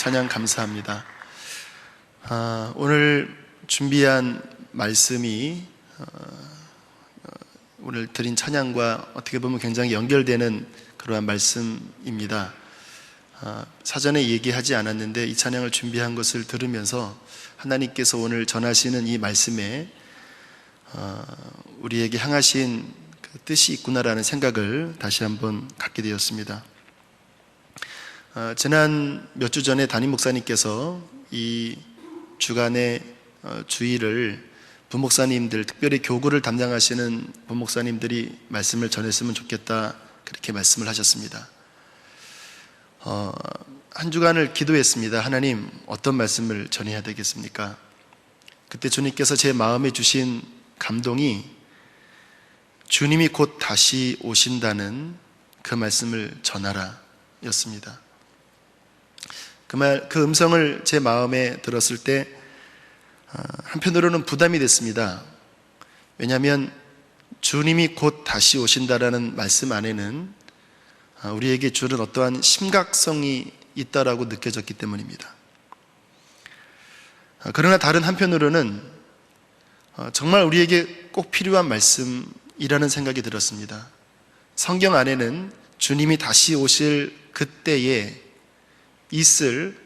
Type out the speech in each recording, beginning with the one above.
찬양 감사합니다. 오늘 준비한 말씀이 오늘 드린 찬양과 어떻게 보면 굉장히 연결되는 그러한 말씀입니다. 사전에 얘기하지 않았는데 이 찬양을 준비한 것을 들으면서 하나님께서 오늘 전하시는 이 말씀에 우리에게 향하신 그 뜻이 있구나라는 생각을 다시 한번 갖게 되었습니다. 지난 몇 주 전에 담임 목사님께서 이 주간의 주일을 부목사님들, 특별히 교구를 담당하시는 부목사님들이 말씀을 전했으면 좋겠다, 그렇게 말씀을 하셨습니다. 한 주간을 기도했습니다. 하나님, 어떤 말씀을 전해야 되겠습니까? 그때 주님께서 제 마음에 주신 감동이 주님이 곧 다시 오신다는 그 말씀을 전하라 였습니다. 그 음성을 제 마음에 들었을 때 한편으로는 부담이 됐습니다. 왜냐하면 주님이 곧 다시 오신다라는 말씀 안에는 우리에게 주는 어떠한 심각성이 있다라고 느껴졌기 때문입니다. 그러나 다른 한편으로는 정말 우리에게 꼭 필요한 말씀이라는 생각이 들었습니다. 성경 안에는 주님이 다시 오실 그때에 있을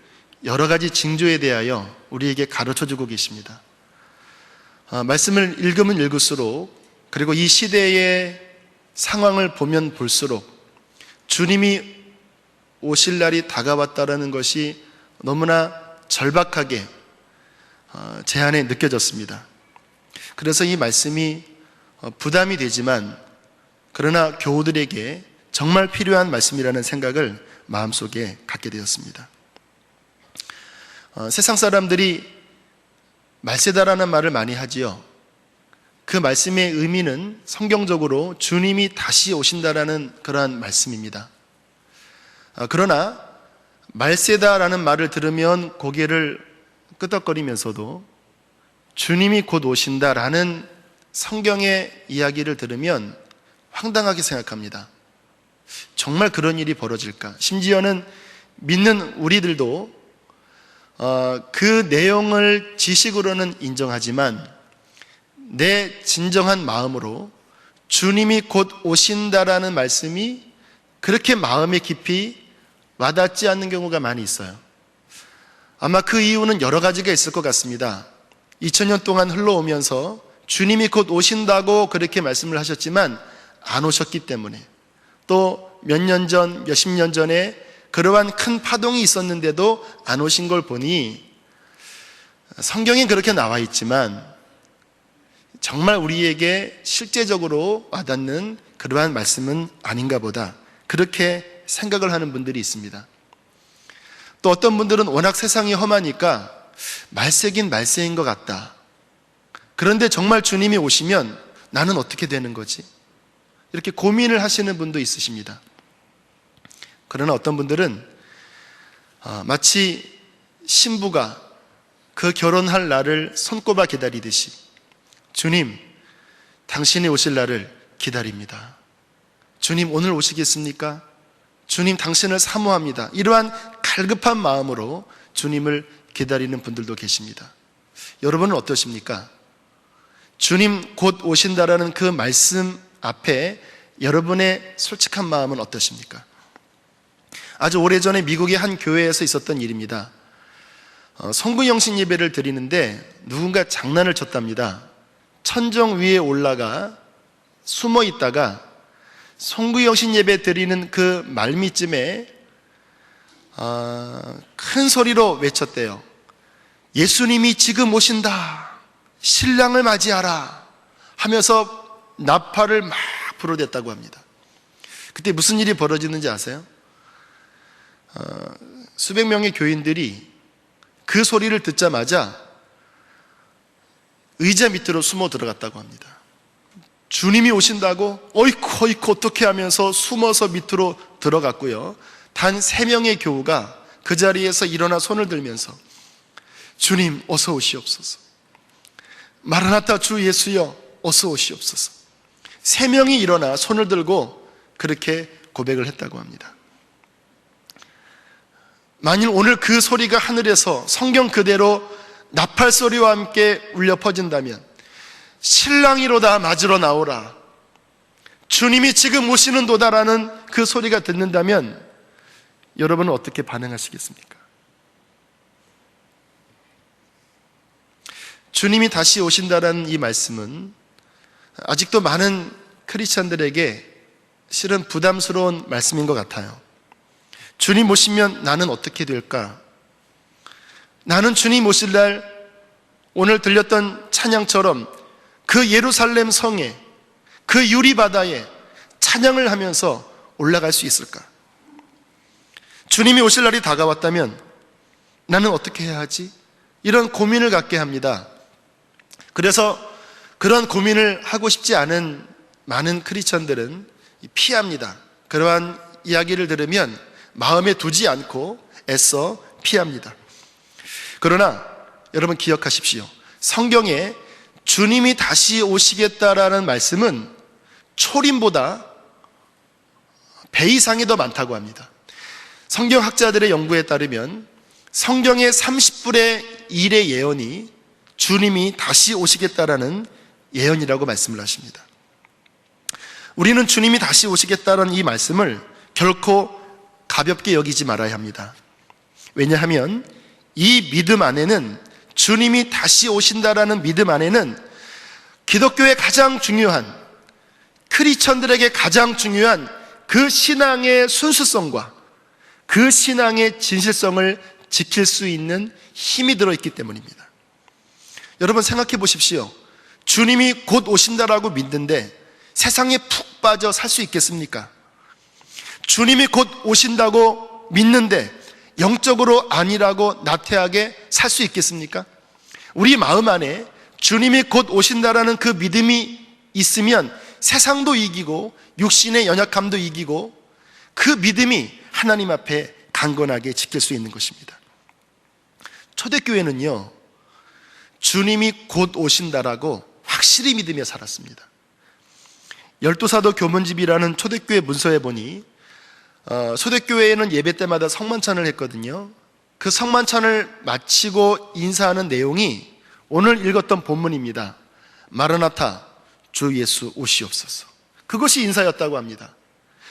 여러 가지 징조에 대하여 우리에게 가르쳐주고 계십니다. 말씀을 읽으면 읽을수록, 그리고 이 시대의 상황을 보면 볼수록 주님이 오실 날이 다가왔다라는 것이 너무나 절박하게 제 안에 느껴졌습니다. 그래서 이 말씀이 부담이 되지만 그러나 교우들에게 정말 필요한 말씀이라는 생각을 마음속에 갖게 되었습니다. 세상 사람들이 말세다라는 말을 많이 하지요. 그 말씀의 의미는 성경적으로 주님이 다시 오신다라는 그러한 말씀입니다. 그러나 말세다라는 말을 들으면 고개를 끄덕거리면서도 주님이 곧 오신다라는 성경의 이야기를 들으면 황당하게 생각합니다. 정말 그런 일이 벌어질까? 심지어는 믿는 우리들도 그 내용을 지식으로는 인정하지만 내 진정한 마음으로 주님이 곧 오신다라는 말씀이 그렇게 마음에 깊이 와닿지 않는 경우가 많이 있어요. 아마 그 이유는 여러 가지가 있을 것 같습니다. 2000년 동안 흘러오면서 주님이 곧 오신다고 그렇게 말씀을 하셨지만 안 오셨기 때문에, 또 몇 년 전, 몇십 년 전에 그러한 큰 파동이 있었는데도 안 오신 걸 보니 성경에 그렇게 나와 있지만 정말 우리에게 실제적으로 와닿는 그러한 말씀은 아닌가 보다, 그렇게 생각을 하는 분들이 있습니다. 또 어떤 분들은 워낙 세상이 험하니까 말세긴 말세인 것 같다. 그런데 정말 주님이 오시면 나는 어떻게 되는 거지? 이렇게 고민을 하시는 분도 있으십니다. 그러나 어떤 분들은 마치 신부가 그 결혼할 날을 손꼽아 기다리듯이 주님, 당신이 오실 날을 기다립니다. 주님, 오늘 오시겠습니까? 주님, 당신을 사모합니다. 이러한 갈급한 마음으로 주님을 기다리는 분들도 계십니다. 여러분은 어떠십니까? 주님 곧 오신다라는 그 말씀 앞에 여러분의 솔직한 마음은 어떠십니까? 아주 오래전에 미국의 한 교회에서 있었던 일입니다. 성구영신 예배를 드리는데 누군가 장난을 쳤답니다. 천정 위에 올라가 숨어 있다가 성구영신 예배 드리는 그 말미쯤에 큰 소리로 외쳤대요. 예수님이 지금 오신다. 신랑을 맞이하라 하면서 나팔을 막 불어댔다고 합니다. 그때 무슨 일이 벌어지는지 아세요? 수백 명의 교인들이 그 소리를 듣자마자 의자 밑으로 숨어 들어갔다고 합니다. 주님이 오신다고 어이쿠 어떻게 하면서 숨어서 밑으로 들어갔고요. 단 3명의 교우가 그 자리에서 일어나 손을 들면서 주님 어서 오시옵소서, 마라나타 주 예수여 어서 오시옵소서. 3명이 일어나 손을 들고 그렇게 고백을 했다고 합니다. 만일 오늘 그 소리가 하늘에서 성경 그대로 나팔 소리와 함께 울려 퍼진다면, 신랑이로다 맞으러 나오라, 주님이 지금 오시는 도다라는 그 소리가 듣는다면 여러분은 어떻게 반응하시겠습니까? 주님이 다시 오신다라는 이 말씀은 아직도 많은 크리스찬들에게 실은 부담스러운 말씀인 것 같아요. 주님 오시면 나는 어떻게 될까? 나는 주님 오실 날 오늘 들렸던 찬양처럼 그 예루살렘 성에, 그 유리바다에 찬양을 하면서 올라갈 수 있을까? 주님이 오실 날이 다가왔다면 나는 어떻게 해야 하지? 이런 고민을 갖게 합니다. 그래서 그런 고민을 하고 싶지 않은 많은 크리스천들은 피합니다. 그러한 이야기를 들으면 마음에 두지 않고 애써 피합니다. 그러나 여러분 기억하십시오. 성경에 주님이 다시 오시겠다라는 말씀은 초림보다 배 이상이 더 많다고 합니다. 성경학자들의 연구에 따르면 성경의 30분의 1의 예언이 주님이 다시 오시겠다라는 예언이라고 말씀을 하십니다. 우리는 주님이 다시 오시겠다는 이 말씀을 결코 가볍게 여기지 말아야 합니다. 왜냐하면 이 믿음 안에는, 주님이 다시 오신다라는 믿음 안에는 기독교의 가장 중요한, 크리스천들에게 가장 중요한 그 신앙의 순수성과 그 신앙의 진실성을 지킬 수 있는 힘이 들어있기 때문입니다. 여러분 생각해 보십시오. 주님이 곧 오신다라고 믿는데 세상에 푹 빠져 살 수 있겠습니까? 주님이 곧 오신다고 믿는데 영적으로 아니라고 나태하게 살 수 있겠습니까? 우리 마음 안에 주님이 곧 오신다라는 그 믿음이 있으면 세상도 이기고 육신의 연약함도 이기고 그 믿음이 하나님 앞에 강건하게 지킬 수 있는 것입니다. 초대교회는요, 주님이 곧 오신다라고 확실히 믿으며 살았습니다. 열두사도 교문집이라는 초대교회 문서에 보니 초대교회에는 예배 때마다 성만찬을 했거든요. 그 성만찬을 마치고 인사하는 내용이 오늘 읽었던 본문입니다. 마르나타, 주 예수 오시옵소서. 그것이 인사였다고 합니다.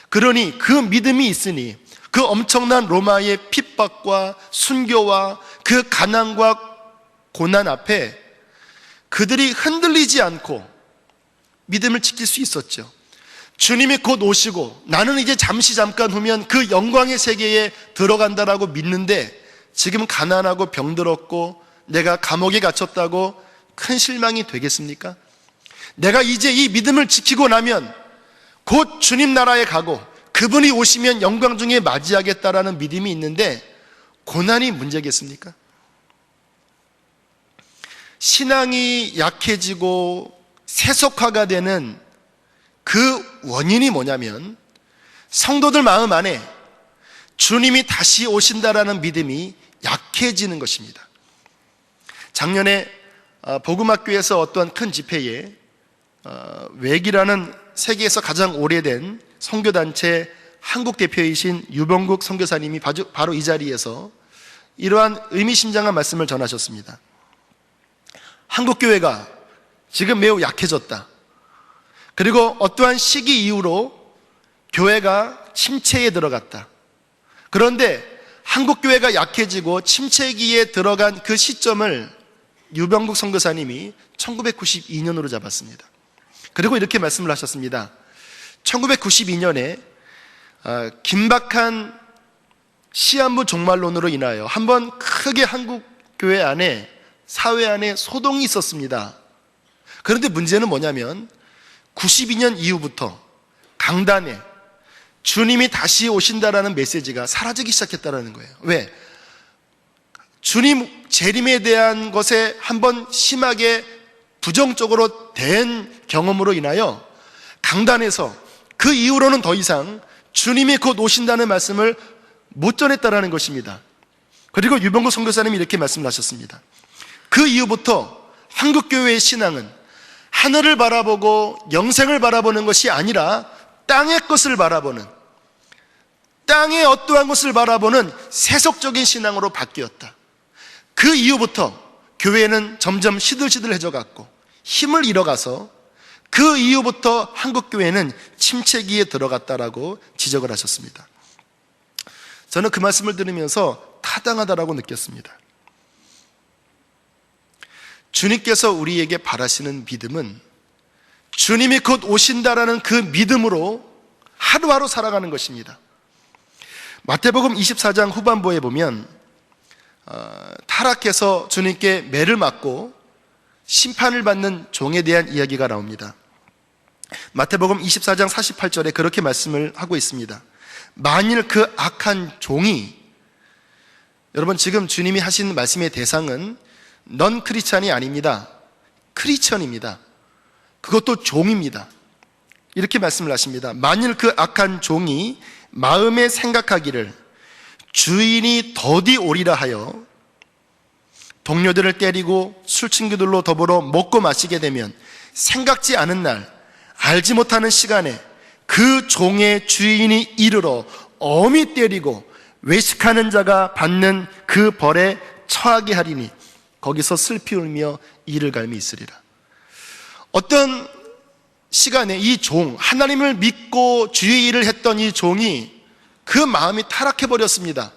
그러니 그 믿음이 있으니 그 엄청난 로마의 핍박과 순교와 그 가난과 고난 앞에 그들이 흔들리지 않고 믿음을 지킬 수 있었죠. 주님이 곧 오시고 나는 이제 잠깐 후면 그 영광의 세계에 들어간다라고 믿는데 지금 가난하고 병들었고 내가 감옥에 갇혔다고 큰 실망이 되겠습니까? 내가 이제 이 믿음을 지키고 나면 곧 주님 나라에 가고 그분이 오시면 영광 중에 맞이하겠다라는 믿음이 있는데 고난이 문제겠습니까? 신앙이 약해지고 세속화가 되는 그 원인이 뭐냐면 성도들 마음 안에 주님이 다시 오신다라는 믿음이 약해지는 것입니다. 작년에 복음학교에서 어떠한 큰 집회에 외기라는 세계에서 가장 오래된 선교단체 한국 대표이신 유병국 선교사님이 바로 이 자리에서 이러한 의미심장한 말씀을 전하셨습니다. 한국교회가 지금 매우 약해졌다. 그리고 어떠한 시기 이후로 교회가 침체에 들어갔다. 그런데 한국교회가 약해지고 침체기에 들어간 그 시점을 유병국 선교사님이 1992년으로 잡았습니다. 그리고 이렇게 말씀을 하셨습니다. 1992년에 긴박한 시한부 종말론으로 인하여 한번 크게 한국교회 안에, 사회 안에 소동이 있었습니다. 그런데 문제는 뭐냐면 92년 이후부터 강단에 주님이 다시 오신다라는 메시지가 사라지기 시작했다는 거예요. 왜? 주님 재림에 대한 것에 한번 심하게 부정적으로 된 경험으로 인하여 강단에서 그 이후로는 더 이상 주님이 곧 오신다는 말씀을 못 전했다라는 것입니다. 그리고 유병국 선교사님이 이렇게 말씀을 하셨습니다. 그 이후부터 한국교회의 신앙은 하늘을 바라보고 영생을 바라보는 것이 아니라 땅의 것을 바라보는, 땅의 어떠한 것을 바라보는 세속적인 신앙으로 바뀌었다. 그 이후부터 교회는 점점 시들시들해져 갔고 힘을 잃어가서 그 이후부터 한국교회는 침체기에 들어갔다라고 지적을 하셨습니다. 저는 그 말씀을 들으면서 타당하다라고 느꼈습니다. 주님께서 우리에게 바라시는 믿음은 주님이 곧 오신다라는 그 믿음으로 하루하루 살아가는 것입니다. 마태복음 24장 후반부에 보면 타락해서 주님께 매를 맞고 심판을 받는 종에 대한 이야기가 나옵니다. 마태복음 24장 48절에 그렇게 말씀을 하고 있습니다. 만일 그 악한 종이, 여러분 지금 주님이 하신 말씀의 대상은 넌 크리스찬이 아닙니다. 크리스천입니다. 그것도 종입니다. 이렇게 말씀을 하십니다. 만일 그 악한 종이 마음에 생각하기를 주인이 더디 오리라 하여 동료들을 때리고 술친구들로 더불어 먹고 마시게 되면 생각지 않은 날, 알지 못하는 시간에 그 종의 주인이 이르러 엄히 때리고 외식하는 자가 받는 그 벌에 처하게 하리니 거기서 슬피 울며 이를 갈미 있으리라. 어떤 시간에 이 종, 하나님을 믿고 주의 일을 했던 이 종이 그 마음이 타락해버렸습니다.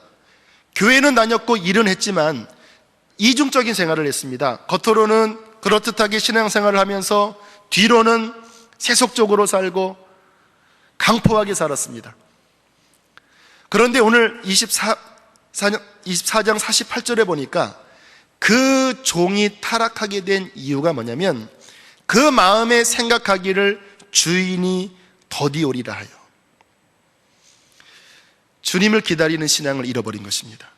교회는 다녔고 일은 했지만 이중적인 생활을 했습니다. 겉으로는 그렇듯하게 신앙생활을 하면서 뒤로는 세속적으로 살고 강포하게 살았습니다. 그런데 오늘 24장 48절에 보니까 그 종이 타락하게 된 이유가 뭐냐면 그 마음에 생각하기를 주인이 더디 오리라 하여 주님을 기다리는 신앙을 잃어버린 것입니다.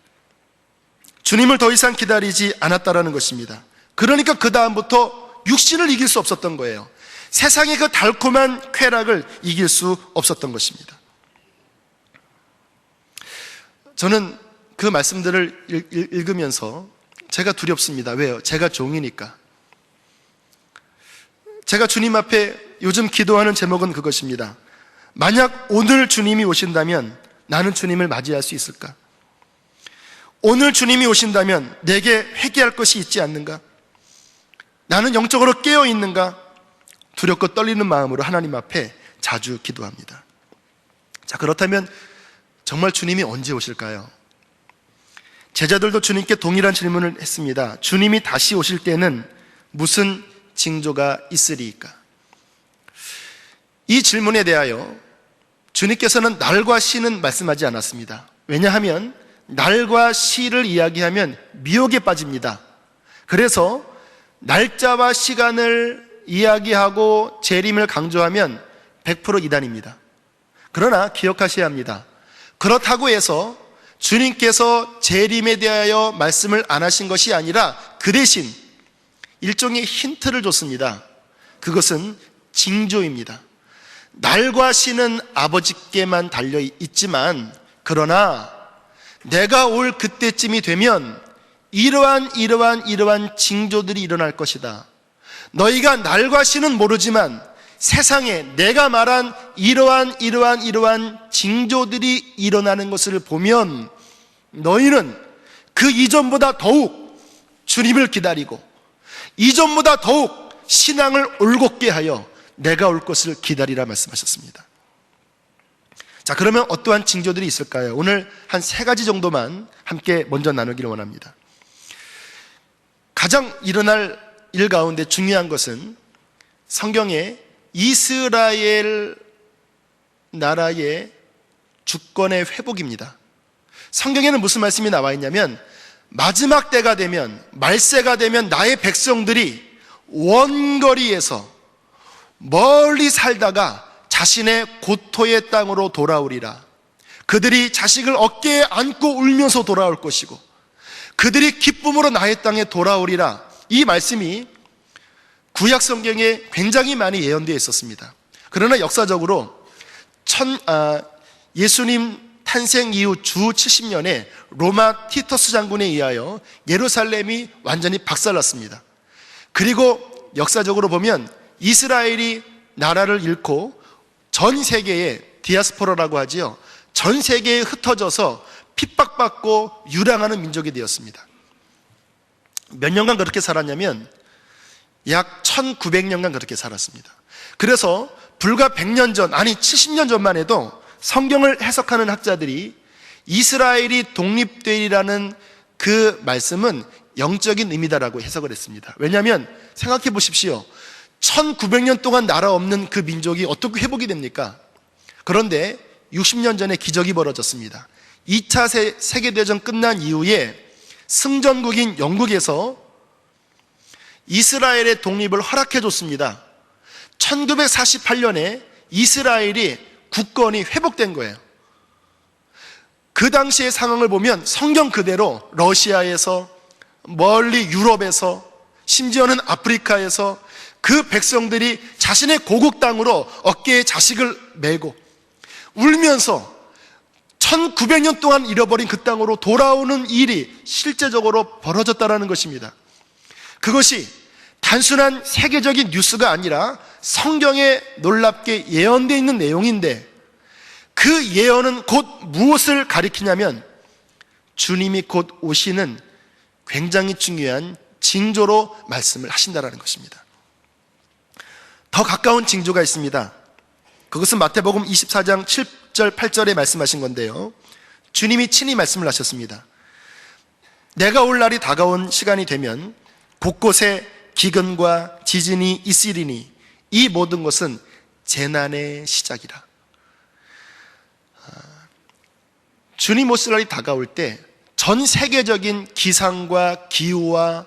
주님을 더 이상 기다리지 않았다라는 것입니다. 그러니까 그 다음부터 육신을 이길 수 없었던 거예요. 세상의 그 달콤한 쾌락을 이길 수 없었던 것입니다. 저는 그 말씀들을 읽으면서 제가 두렵습니다. 왜요? 제가 종이니까. 제가 주님 앞에 요즘 기도하는 제목은 그것입니다. 만약 오늘 주님이 오신다면 나는 주님을 맞이할 수 있을까? 오늘 주님이 오신다면 내게 회개할 것이 있지 않는가? 나는 영적으로 깨어 있는가? 두렵고 떨리는 마음으로 하나님 앞에 자주 기도합니다. 자, 그렇다면 정말 주님이 언제 오실까요? 제자들도 주님께 동일한 질문을 했습니다. 주님이 다시 오실 때는 무슨 징조가 있으리이까? 이 질문에 대하여 주님께서는 날과 시는 말씀하지 않았습니다. 왜냐하면 날과 시를 이야기하면 미혹에 빠집니다. 그래서 날짜와 시간을 이야기하고 재림을 강조하면 100% 이단입니다. 그러나 기억하셔야 합니다. 그렇다고 해서 주님께서 재림에 대하여 말씀을 안 하신 것이 아니라 그 대신 일종의 힌트를 줬습니다. 그것은 징조입니다. 날과 시는 아버지께만 달려 있지만 그러나 내가 올 그때쯤이 되면 이러한 징조들이 일어날 것이다. 너희가 날과 시는 모르지만 세상에 내가 말한 이러한 징조들이 일어나는 것을 보면 너희는 그 이전보다 더욱 주님을 기다리고 이전보다 더욱 신앙을 올곧게 하여 내가 올 것을 기다리라 말씀하셨습니다. 자, 그러면 어떠한 징조들이 있을까요? 오늘 한 3가지 정도만 함께 먼저 나누기를 원합니다. 가장 일어날 일 가운데 중요한 것은 성경에 이스라엘 나라의 주권의 회복입니다. 성경에는 무슨 말씀이 나와 있냐면 마지막 때가 되면, 말세가 되면 나의 백성들이 원거리에서 멀리 살다가 자신의 고토의 땅으로 돌아오리라. 그들이 자식을 어깨에 안고 울면서 돌아올 것이고 그들이 기쁨으로 나의 땅에 돌아오리라. 이 말씀이 구약 성경에 굉장히 많이 예언되어 있었습니다. 그러나 역사적으로 예수님 탄생 이후 주 70년에 로마 티터스 장군에 의하여 예루살렘이 완전히 박살났습니다. 그리고 역사적으로 보면 이스라엘이 나라를 잃고 전 세계에 디아스포라라고 하지요. 전 세계에 흩어져서 핍박받고 유랑하는 민족이 되었습니다. 몇 년간 그렇게 살았냐면 약 1900년간 그렇게 살았습니다. 그래서 불과 100년 전, 아니 70년 전만 해도 성경을 해석하는 학자들이 이스라엘이 독립되리라는 그 말씀은 영적인 의미다라고 해석을 했습니다. 왜냐하면 생각해 보십시오. 1900년 동안 나라 없는 그 민족이 어떻게 회복이 됩니까? 그런데 60년 전에 기적이 벌어졌습니다. 2차 세계대전 끝난 이후에 승전국인 영국에서 이스라엘의 독립을 허락해 줬습니다. 1948년에 이스라엘이 국권이 회복된 거예요. 그 당시의 상황을 보면 성경 그대로 러시아에서, 멀리 유럽에서, 심지어는 아프리카에서 그 백성들이 자신의 고국 땅으로 어깨에 자식을 메고 울면서 1900년 동안 잃어버린 그 땅으로 돌아오는 일이 실제적으로 벌어졌다는 것입니다. 그것이 단순한 세계적인 뉴스가 아니라 성경에 놀랍게 예언되어 있는 내용인데, 그 예언은 곧 무엇을 가리키냐면 주님이 곧 오시는 굉장히 중요한 징조로 말씀을 하신다는 것입니다. 더 가까운 징조가 있습니다. 그것은 마태복음 24장 7절 8절에 말씀하신 건데요, 주님이 친히 말씀을 하셨습니다. 내가 올 날이 다가온 시간이 되면 곳곳에 기근과 지진이 있으리니 이 모든 것은 재난의 시작이라. 주님 오실 날이 다가올 때 전 세계적인 기상과 기후와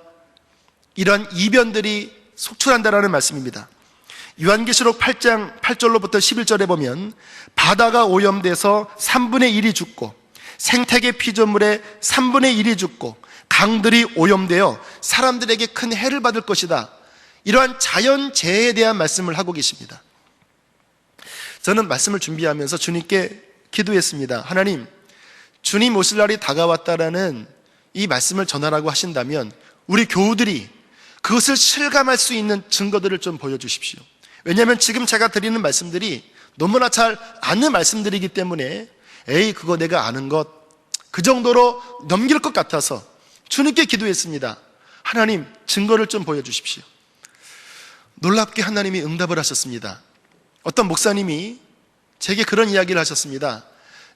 이런 이변들이 속출한다는 말씀입니다. 요한계시록 8장 8절로부터 11절에 보면 바다가 오염돼서 3분의 1이 죽고 생태계 피조물의 3분의 1이 죽고 강들이 오염되어 사람들에게 큰 해를 받을 것이다. 이러한 자연재해에 대한 말씀을 하고 계십니다. 저는 말씀을 준비하면서 주님께 기도했습니다. 하나님, 주님 오실 날이 다가왔다라는 이 말씀을 전하라고 하신다면 우리 교우들이 그것을 실감할 수 있는 증거들을 좀 보여주십시오. 왜냐하면 지금 제가 드리는 말씀들이 너무나 잘 아는 말씀들이기 때문에 에이, 그거 내가 아는 것, 그 정도로 넘길 것 같아서 주님께 기도했습니다. 하나님, 증거를 좀 보여주십시오. 놀랍게 하나님이 응답을 하셨습니다. 어떤 목사님이 제게 그런 이야기를 하셨습니다.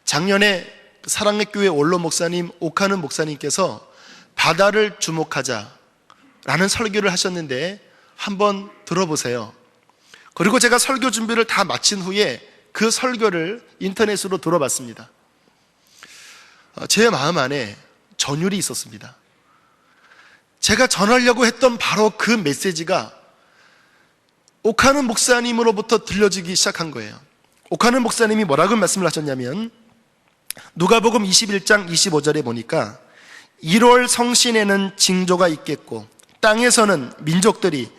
작년에 사랑의 교회 원로 목사님 오카는 목사님께서 바다를 주목하자라는 설교를 하셨는데 한번 들어보세요. 그리고 제가 설교 준비를 다 마친 후에 그 설교를 인터넷으로 들어봤습니다. 제 마음 안에 전율이 있었습니다. 제가 전하려고 했던 바로 그 메시지가 오카는 목사님으로부터 들려지기 시작한 거예요. 오카는 목사님이 뭐라고 말씀을 하셨냐면, 누가복음 21장 25절에 보니까 1월 성신에는 징조가 있겠고 땅에서는 민족들이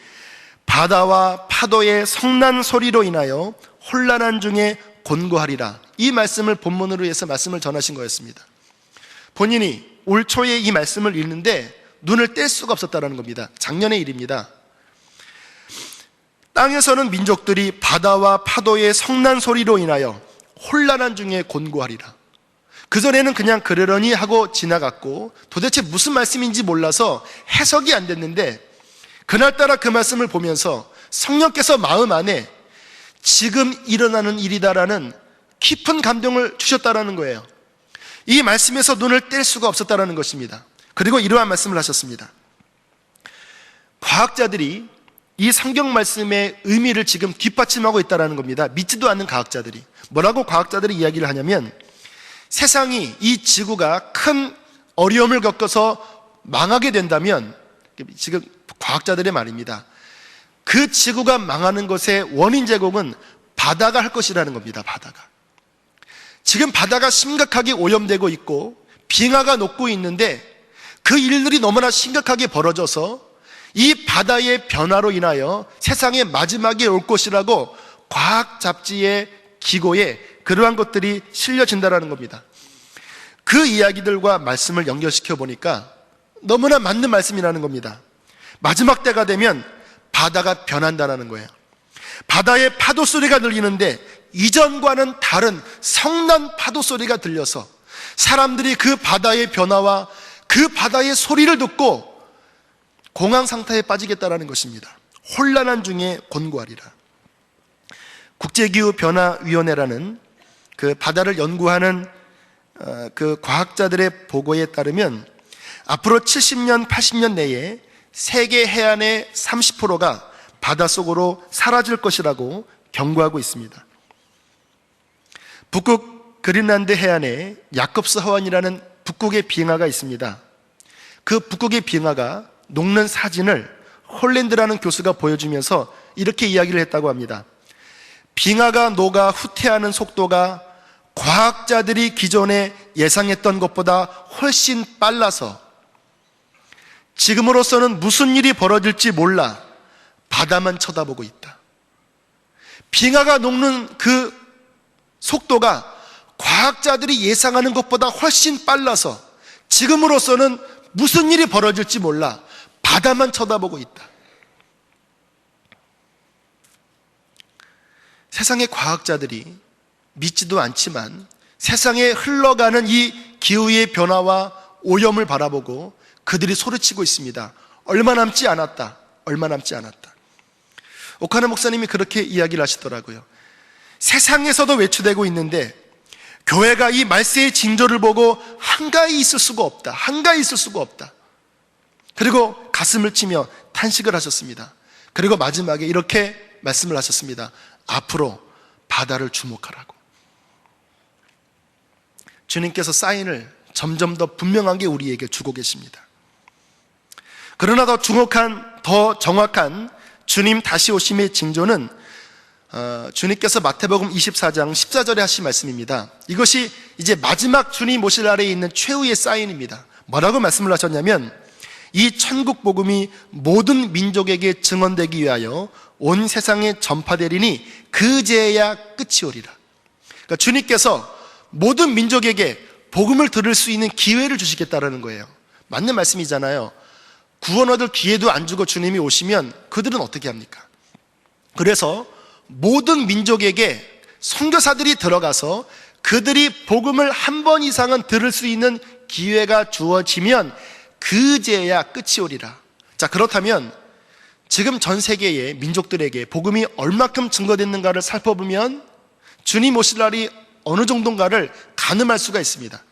바다와 파도의 성난 소리로 인하여 혼란한 중에 곤고하리라. 이 말씀을 본문으로 해서 말씀을 전하신 거였습니다. 본인이 올 초에 이 말씀을 읽는데 눈을 뗄 수가 없었다는 겁니다. 작년의 일입니다. 땅에서는 민족들이 바다와 파도의 성난 소리로 인하여 혼란한 중에 곤고하리라. 그전에는 그냥 그러려니 하고 지나갔고 도대체 무슨 말씀인지 몰라서 해석이 안 됐는데, 그날따라 그 말씀을 보면서 성령께서 마음 안에 지금 일어나는 일이다라는 깊은 감동을 주셨다라는 거예요. 이 말씀에서 눈을 뗄 수가 없었다라는 것입니다. 그리고 이러한 말씀을 하셨습니다. 과학자들이 이 성경 말씀의 의미를 지금 뒷받침하고 있다는 겁니다. 믿지도 않는 과학자들이. 뭐라고 과학자들이 이야기를 하냐면, 세상이, 이 지구가 큰 어려움을 겪어서 망하게 된다면, 지금 과학자들의 말입니다, 그 지구가 망하는 것의 원인 제공은 바다가 할 것이라는 겁니다. 바다가. 지금 바다가 심각하게 오염되고 있고 빙하가 녹고 있는데 그 일들이 너무나 심각하게 벌어져서 이 바다의 변화로 인하여 세상의 마지막에 올 것이라고 과학 잡지의 기고에 그러한 것들이 실려진다는 겁니다. 그 이야기들과 말씀을 연결시켜 보니까 너무나 맞는 말씀이라는 겁니다. 마지막 때가 되면 바다가 변한다는 거예요. 바다의 파도 소리가 들리는데 이전과는 다른 성난 파도 소리가 들려서 사람들이 그 바다의 변화와 그 바다의 소리를 듣고 공황 상태에 빠지겠다라는 것입니다. 혼란한 중에 곤고하리라. 국제기후변화위원회라는 그 바다를 연구하는 그 과학자들의 보고에 따르면 앞으로 70년, 80년 내에 세계 해안의 30%가 바닷속으로 사라질 것이라고 경고하고 있습니다. 북극 그린란드 해안에 야콥스 하완이라는 북극의 빙하가 있습니다. 그 북극의 빙하가 녹는 사진을 홀랜드라는 교수가 보여주면서 이렇게 이야기를 했다고 합니다. 빙하가 녹아 후퇴하는 속도가 과학자들이 기존에 예상했던 것보다 훨씬 빨라서 지금으로서는 무슨 일이 벌어질지 몰라 바다만 쳐다보고 있다. 빙하가 녹는 그 속도가 과학자들이 예상하는 것보다 훨씬 빨라서 지금으로서는 무슨 일이 벌어질지 몰라 바다만 쳐다보고 있다. 세상의 과학자들이 믿지도 않지만 세상에 흘러가는 이 기후의 변화와 오염을 바라보고 그들이 소리치고 있습니다. 얼마 남지 않았다. 얼마 남지 않았다. 오카나 목사님이 그렇게 이야기를 하시더라고요. 세상에서도 외치되고 있는데 교회가 이 말세의 징조를 보고 한가히 있을 수가 없다. 한가히 있을 수가 없다. 그리고 가슴을 치며 탄식을 하셨습니다. 그리고 마지막에 이렇게 말씀을 하셨습니다. 앞으로 바다를 주목하라고. 주님께서 사인을 점점 더 분명하게 우리에게 주고 계십니다. 그러나 더 정확한 주님 다시 오심의 징조는 주님께서 마태복음 24장 14절에 하신 말씀입니다. 이것이 이제 마지막 주님 오실 날에 있는 최후의 사인입니다. 뭐라고 말씀을 하셨냐면 이 천국 복음이 모든 민족에게 증언되기 위하여 온 세상에 전파되리니 그제야 끝이 오리라. 그러니까 주님께서 모든 민족에게 복음을 들을 수 있는 기회를 주시겠다라는 거예요. 맞는 말씀이잖아요. 구원 얻을 기회도 안 주고 주님이 오시면 그들은 어떻게 합니까? 그래서 모든 민족에게 선교사들이 들어가서 그들이 복음을 한 번 이상은 들을 수 있는 기회가 주어지면 그제야 끝이 오리라. 자, 그렇다면 지금 전 세계의 민족들에게 복음이 얼마큼 증거됐는가를 살펴보면 주님 오실 날이 어느 정도인가를 가늠할 수가 있습니다.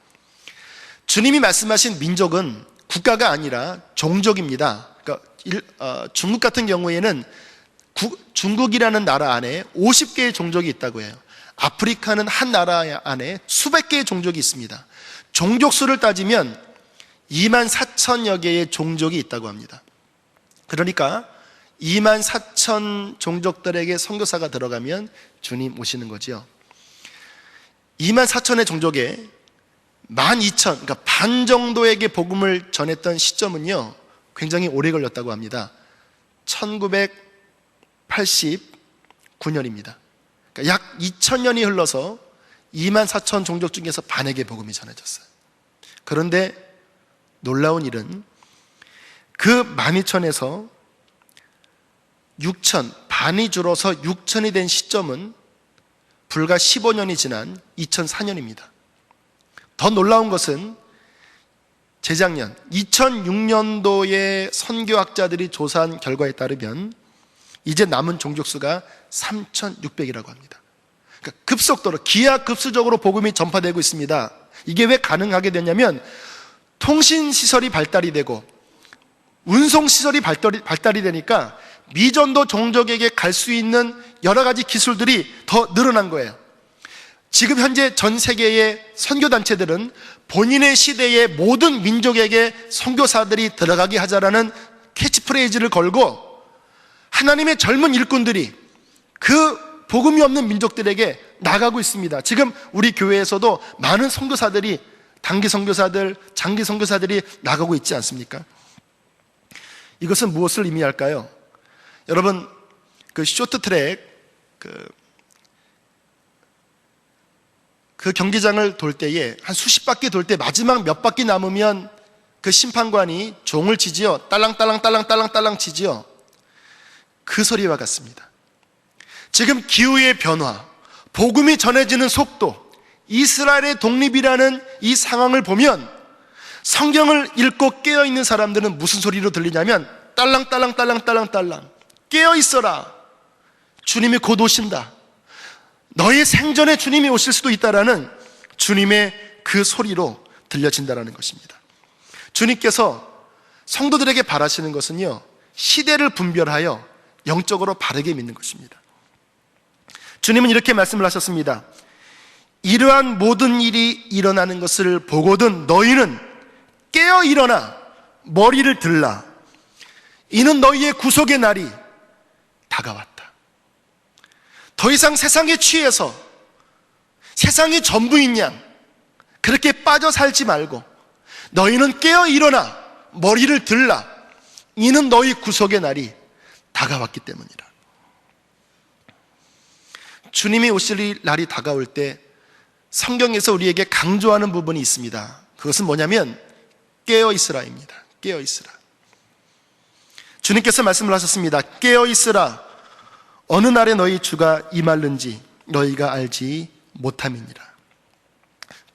주님이 말씀하신 민족은 국가가 아니라 종족입니다. 그러니까 중국 같은 경우에는 중국이라는 나라 안에 50개의 종족이 있다고 해요. 아프리카는 한 나라 안에 수백 개의 종족이 있습니다. 종족 수를 따지면 2만 4천여 개의 종족이 있다고 합니다. 그러니까 2만 4천 종족들에게 선교사가 들어가면 주님 오시는 거지요. 2만 4천의 종족에 12,000, 그러니까 반 정도에게 복음을 전했던 시점은요 굉장히 오래 걸렸다고 합니다. 1989년입니다. 그러니까 약 2000년이 흘러서 2만 4천 종족 중에서 반에게 복음이 전해졌어요. 그런데 놀라운 일은 그 12,000에서 6천, 반이 줄어서 6천이 된 시점은 불과 15년이 지난 2004년입니다. 더 놀라운 것은 재작년 2006년도에 선교학자들이 조사한 결과에 따르면 이제 남은 종족수가 3,600이라고 합니다. 그러니까 급속도로 기하급수적으로 복음이 전파되고 있습니다. 이게 왜 가능하게 됐냐면 통신시설이 발달이 되고 운송시설이 발달이 되니까 미전도 종족에게 갈 수 있는 여러 가지 기술들이 더 늘어난 거예요. 지금 현재 전 세계의 선교단체들은 본인의 시대의 모든 민족에게 선교사들이 들어가게 하자라는 캐치프레이즈를 걸고 하나님의 젊은 일꾼들이 그 복음이 없는 민족들에게 나가고 있습니다. 지금 우리 교회에서도 많은 선교사들이 단기 선교사들, 장기 선교사들이 나가고 있지 않습니까? 이것은 무엇을 의미할까요? 여러분, 그 쇼트트랙 그 경기장을 돌 때에 한 수십 바퀴 돌 때 마지막 몇 바퀴 남으면 그 심판관이 종을 치지요. 딸랑딸랑 치지요. 그 소리와 같습니다. 지금 기후의 변화, 복음이 전해지는 속도, 이스라엘의 독립이라는 이 상황을 보면 성경을 읽고 깨어있는 사람들은 무슨 소리로 들리냐면 딸랑딸랑 깨어있어라, 주님이 곧 오신다, 너의 생전에 주님이 오실 수도 있다라는 주님의 그 소리로 들려진다는 것입니다. 주님께서 성도들에게 바라시는 것은요, 시대를 분별하여 영적으로 바르게 믿는 것입니다. 주님은 이렇게 말씀을 하셨습니다. 이러한 모든 일이 일어나는 것을 보거든 너희는 깨어 일어나 머리를 들라. 이는 너희의 구속의 날이 다가왔다. 더 이상 세상에 취해서 세상이 전부인 양 그렇게 빠져 살지 말고 너희는 깨어 일어나 머리를 들라. 이는 너희 구속의 날이 다가왔기 때문이라. 주님이 오실 날이 다가올 때 성경에서 우리에게 강조하는 부분이 있습니다. 그것은 뭐냐면 깨어 있으라입니다. 깨어 있으라. 주님께서 말씀을 하셨습니다. 깨어 있으라. 어느 날에 너희 주가 임할는지 너희가 알지 못함이니라.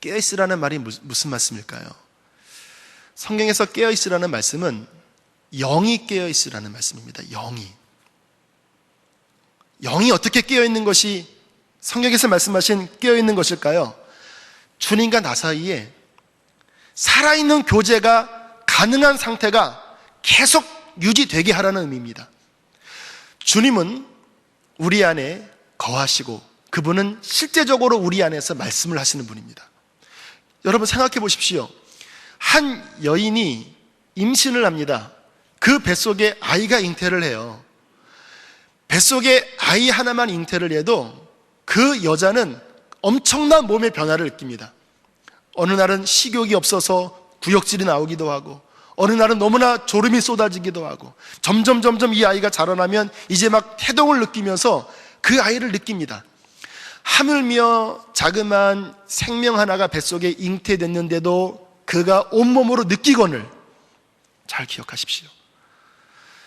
깨어 있으라는 말이 무슨 말씀일까요? 성경에서 깨어 있으라는 말씀은 영이 깨어 있으라는 말씀입니다. 영이 어떻게 깨어 있는 것이 성경에서 말씀하신 깨어 있는 것일까요? 주님과 나 사이에 살아있는 교제가 가능한 상태가 계속 유지되게 하라는 의미입니다. 주님은 우리 안에 거하시고 그분은 실제적으로 우리 안에서 말씀을 하시는 분입니다. 여러분 생각해 보십시오. 한 여인이 임신을 합니다. 그 뱃속에 아이가 잉태를 해요. 뱃속에 아이 하나만 잉태를 해도 그 여자는 엄청난 몸의 변화를 느낍니다. 어느 날은 식욕이 없어서 구역질이 나오기도 하고, 어느 날은 너무나 졸음이 쏟아지기도 하고, 점점 이 아이가 자라나면 이제 막 태동을 느끼면서 그 아이를 느낍니다. 하물며 자그마한 생명 하나가 뱃속에 잉태됐는데도 그가 온몸으로 느끼거늘, 잘 기억하십시오.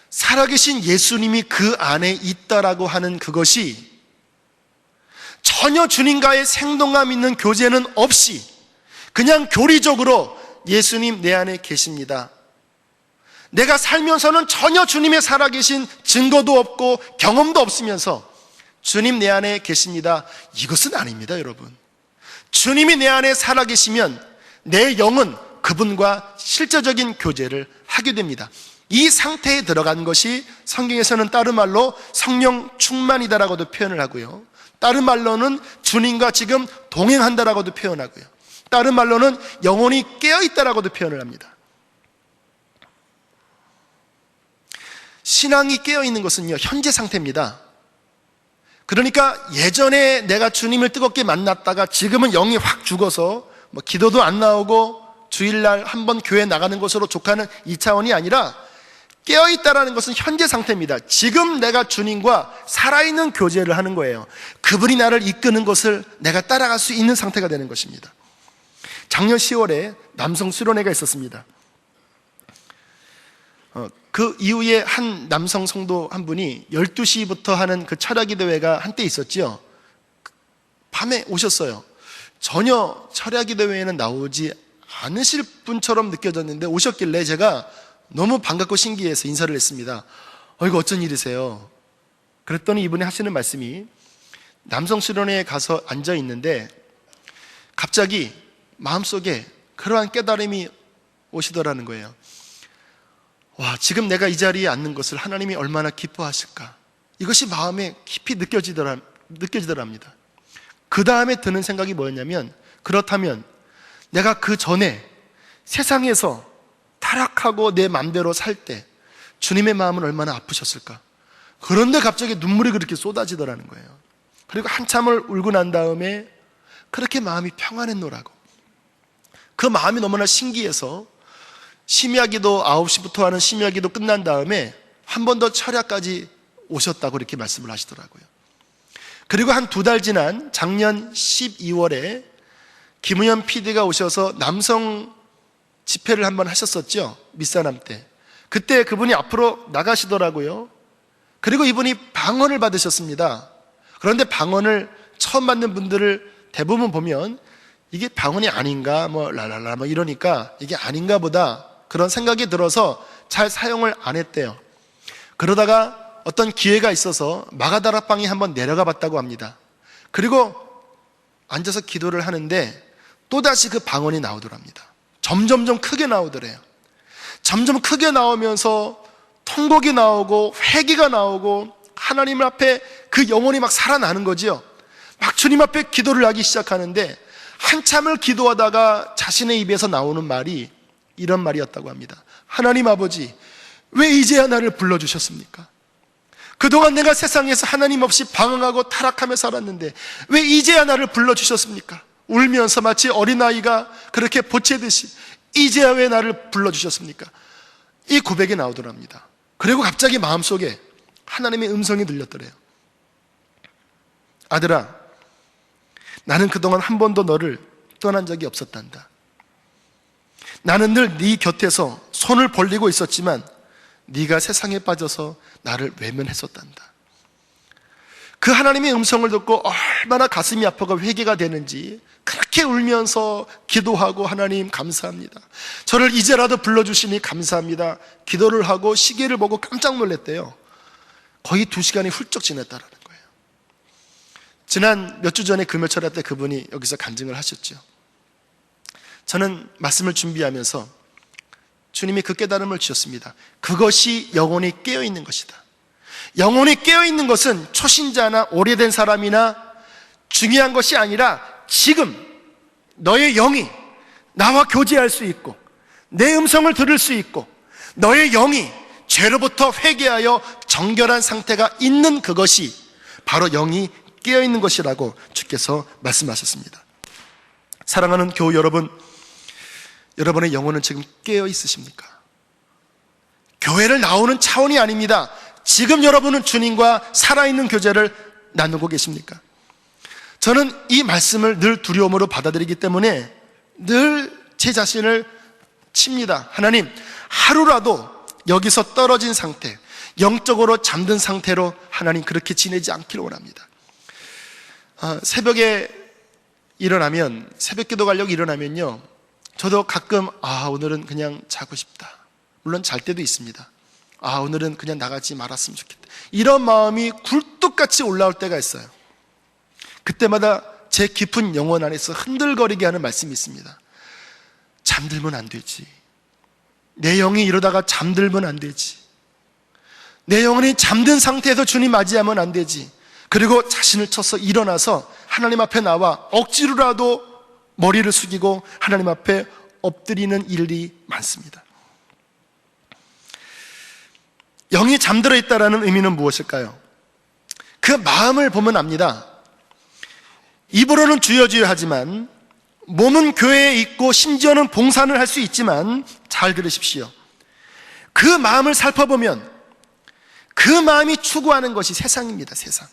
살아계신 예수님이 그 안에 있다라고 하는 그것이 전혀 주님과의 생동감 있는 교제는 없이 그냥 교리적으로 예수님 내 안에 계십니다, 내가 살면서는 전혀 주님의 살아계신 증거도 없고 경험도 없으면서 주님 내 안에 계십니다, 이것은 아닙니다. 여러분, 주님이 내 안에 살아계시면 내 영은 그분과 실제적인 교제를 하게 됩니다. 이 상태에 들어간 것이 성경에서는 다른 말로 성령 충만이다라고도 표현을 하고요, 다른 말로는 주님과 지금 동행한다라고도 표현하고요, 다른 말로는 영혼이 깨어있다라고도 표현을 합니다. 신앙이 깨어있는 것은요, 현재 상태입니다. 그러니까 예전에 내가 주님을 뜨겁게 만났다가 지금은 영이 확 죽어서 기도도 안 나오고 주일날 한번 교회 나가는 것으로 족하는 이 차원이 아니라, 깨어있다라는 것은 현재 상태입니다. 지금 내가 주님과 살아있는 교제를 하는 거예요. 그분이 나를 이끄는 것을 내가 따라갈 수 있는 상태가 되는 것입니다. 작년 10월에 남성 수련회가 있었습니다. 그 이후에 한 남성 성도 한 분이 12시부터 하는 그 철야기 대회가 한때 있었죠. 밤에 오셨어요. 전혀 철야기 대회에는 나오지 않으실 분처럼 느껴졌는데 오셨길래 제가 너무 반갑고 신기해서 인사를 했습니다. 이거 어쩐 일이세요? 그랬더니 이분이 하시는 말씀이, 남성 수련회에 가서 앉아 있는데 갑자기 마음속에 그러한 깨달음이 오시더라는 거예요. 와, 지금 내가 이 자리에 앉는 것을 하나님이 얼마나 기뻐하실까, 이것이 마음에 깊이 느껴지더랍니다. 그 다음에 드는 생각이 뭐였냐면, 그렇다면 내가 그 전에 세상에서 타락하고 내 맘대로 살 때 주님의 마음은 얼마나 아프셨을까. 그런데 갑자기 눈물이 그렇게 쏟아지더라는 거예요. 그리고 한참을 울고 난 다음에 그렇게 마음이 평안했노라고. 그 마음이 너무나 신기해서 심야기도 9시부터 하는 심야기도 끝난 다음에 한 번 더 철야까지 오셨다고 이렇게 말씀을 하시더라고요. 그리고 한 2달 지난 작년 12월에 김우현 PD가 오셔서 남성 집회를 한번 하셨었죠. 미사남 때. 그때 그분이 앞으로 나가시더라고요. 그리고 이분이 방언을 받으셨습니다. 그런데 방언을 처음 받는 분들을 대부분 보면 이게 방언이 아닌가 랄랄라 이러니까 이게 아닌가 보다 그런 생각이 들어서 잘 사용을 안 했대요. 그러다가 어떤 기회가 있어서 마가다락방에 한번 내려가 봤다고 합니다. 그리고 앉아서 기도를 하는데 또다시 그 방언이 나오더랍니다. 점점점 크게 나오더래요. 점점 크게 나오면서 통곡이 나오고 회개가 나오고 하나님 앞에 그 영혼이 막 살아나는 거지요. 막 주님 앞에 기도를 하기 시작하는데 한참을 기도하다가 자신의 입에서 나오는 말이 이런 말이었다고 합니다. 하나님 아버지, 왜 이제야 나를 불러주셨습니까? 그동안 내가 세상에서 하나님 없이 방황하고 타락하며 살았는데 왜 이제야 나를 불러주셨습니까? 울면서 마치 어린아이가 그렇게 보채듯이 이제야 왜 나를 불러주셨습니까? 이 고백이 나오더랍니다. 그리고 갑자기 마음속에 하나님의 음성이 들렸더래요. 아들아, 나는 그동안 한 번도 너를 떠난 적이 없었단다. 나는 늘 네 곁에서 손을 벌리고 있었지만 네가 세상에 빠져서 나를 외면했었단다. 그 하나님의 음성을 듣고 얼마나 가슴이 아파가 회개가 되는지 그렇게 울면서 기도하고 하나님 감사합니다. 저를 이제라도 불러주시니 감사합니다. 기도를 하고 시계를 보고 깜짝 놀랐대요. 거의 2시간이 훌쩍 지났다라는 거예요. 지난 몇 주 전에 금요철야 때 그분이 여기서 간증을 하셨죠. 저는 말씀을 준비하면서 주님이 그 깨달음을 주셨습니다. 그것이 영혼이 깨어있는 것이다. 영혼이 깨어있는 것은 초신자나 오래된 사람이나 중요한 것이 아니라 지금 너의 영이 나와 교제할 수 있고 내 음성을 들을 수 있고 너의 영이 죄로부터 회개하여 정결한 상태가 있는 그것이 바로 영이 깨어있는 것이라고 주께서 말씀하셨습니다. 사랑하는 교우 여러분, 여러분의 영혼은 지금 깨어 있으십니까? 교회를 나오는 차원이 아닙니다. 지금 여러분은 주님과 살아있는 교제를 나누고 계십니까? 저는 이 말씀을 늘 두려움으로 받아들이기 때문에 늘 제 자신을 칩니다. 하나님, 하루라도 여기서 떨어진 상태, 영적으로 잠든 상태로 하나님 그렇게 지내지 않기를 원합니다. 새벽에 일어나면, 새벽 기도 가려고 일어나면요, 저도 가끔 오늘은 그냥 자고 싶다. 물론 잘 때도 있습니다. 오늘은 그냥 나가지 말았으면 좋겠다. 이런 마음이 굴뚝같이 올라올 때가 있어요. 그때마다 제 깊은 영혼 안에서 흔들거리게 하는 말씀이 있습니다. 잠들면 안 되지. 내 영이 이러다가 잠들면 안 되지. 내 영혼이 잠든 상태에서 주님 맞이하면 안 되지. 그리고 자신을 쳐서 일어나서 하나님 앞에 나와 억지로라도 머리를 숙이고 하나님 앞에 엎드리는 일이 많습니다. 영이 잠들어 있다라는 의미는 무엇일까요? 그 마음을 보면 압니다. 입으로는 주여 주여 하지만 몸은 교회에 있고 심지어는 봉사를 할 수 있지만 잘 들으십시오. 그 마음을 살펴보면 그 마음이 추구하는 것이 세상입니다. 세상.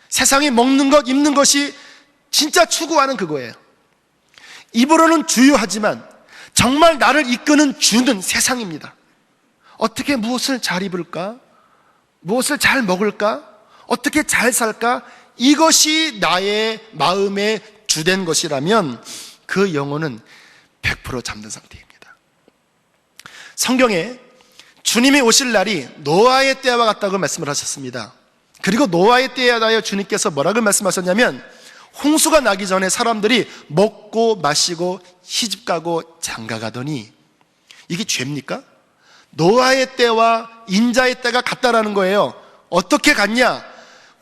세상이 먹는 것, 입는 것이 진짜 추구하는 그거예요. 입으로는 주여 하지만 정말 나를 이끄는 주는 세상입니다. 어떻게 무엇을 잘 입을까? 무엇을 잘 먹을까? 어떻게 잘 살까? 이것이 나의 마음의 주된 것이라면 그 영혼은 100% 잠든 상태입니다. 성경에 주님이 오실 날이 노아의 때와 같다고 말씀을 하셨습니다. 그리고 노아의 때에 대하여 주님께서 뭐라고 말씀하셨냐면 홍수가 나기 전에 사람들이 먹고 마시고 시집가고 장가가더니 이게 죄입니까? 노아의 때와 인자의 때가 같다라는 거예요. 어떻게 같냐?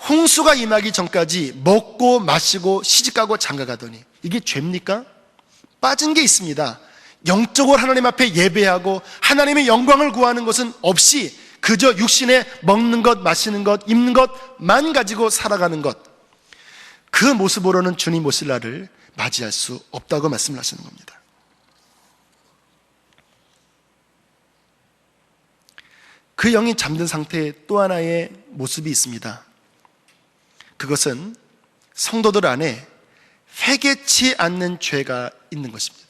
홍수가 임하기 전까지 먹고 마시고 시집가고 장가가더니 이게 죄입니까? 빠진 게 있습니다. 영적으로 하나님 앞에 예배하고 하나님의 영광을 구하는 것은 없이 그저 육신에 먹는 것, 마시는 것, 입는 것만 가지고 살아가는 것, 그 모습으로는 주님 오실 날을 맞이할 수 없다고 말씀을 하시는 겁니다. 그 영이 잠든 상태의 또 하나의 모습이 있습니다. 그것은 성도들 안에 회개치 않는 죄가 있는 것입니다.